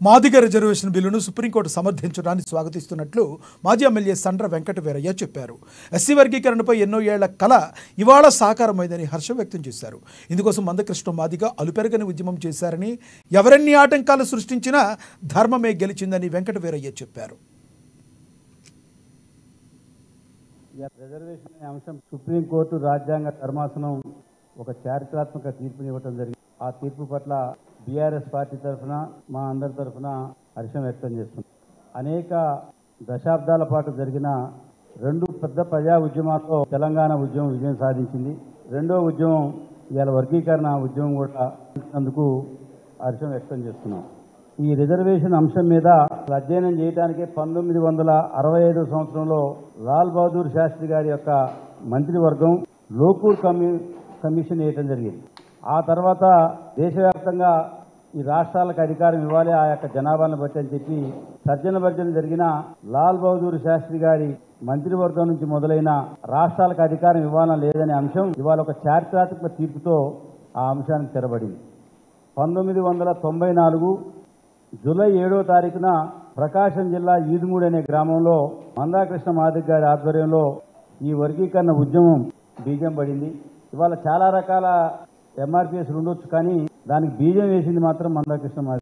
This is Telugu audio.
మాదిగ రిజర్వేషన్ బిల్లును సుప్రీంకోర్టు సమర్థించడాన్ని స్వాగతిస్తున్నట్లు మాజీ ఎమ్మెల్యే సండ్ర వెంకట వీరయ్య చెప్పారు. ఎస్సీ వర్గీకరణపై ఎన్నో ఏళ్ల కల ఇవాళ సాకారమైందని హర్షం వ్యక్తం చేశారు. ఇందుకోసం మందకృష్ణ మాదిగ అలుపెరగని ఉద్యమం చేశారని, ఎవరెన్ని ఆటంకాలు సృష్టించినా ధర్మమే గెలిచిందని వెంకట వీరయ్య చెప్పారు. రిజర్వేషన్ అంశం సుప్రీంకోర్టు రాజ్యాంగ ధర్మాసనం ఒక చారిత్రాత్మక తీర్పునివ్వడం జరిగింది. ఆ తీర్పు పట్ల బీఆర్ఎస్ పార్టీ తరఫున మా అందరి తరఫున హర్షం వ్యక్తం చేస్తుంది. అనేక దశాబ్దాల పాటు జరిగిన రెండు పెద్ద ప్రజా ఉద్యమాల్లో తెలంగాణ ఉద్యమం విజయం సాధించింది. రెండో ఉద్యమం ఇవాళ వర్గీకరణ ఉద్యమం కూడా అందుకు హర్షం వ్యక్తం చేస్తున్నాం. ఈ రిజర్వేషన్ అంశం మీద అధ్యయనం చేయడానికే 1965 సంవత్సరంలో లాల్ బహదూర్ శాస్త్రి గారి యొక్క మంత్రివర్గం లోకూర్ కమిషన్ వేయటం జరిగింది. ఆ తర్వాత దేశవ్యాప్తంగా ఈ రాష్ట్రాలకు అధికారం ఇవ్వాలి ఆ యొక్క జనాభాను బట్టి అని చెప్పి తర్జన జరిగిన లాల్ బహదూర్ శాస్త్రి గారి మంత్రివర్గం నుంచి మొదలైన రాష్ట్రాలకు అధికారం ఇవ్వాలని లేదనే అంశం ఇవాళ ఒక చారిత్రాత్మక తీర్పుతో ఆ అంశానికి తెరబడింది. 1994 జూలై 7వ తారీఖున ప్రకాశం జిల్లా ఈదుమూడి అనే గ్రామంలో మందాకృష్ణ మాదిగ గారి ఆధ్వర్యంలో ఈ వర్గీకరణ ఉద్యమం బీజం పడింది. ఇవాళ చాలా రకాల ఎంఆర్పీఎస్లు ఉండొచ్చు, కానీ దానికి బీజం వేసింది మాత్రం మందాకృష్ణ మాదిగ.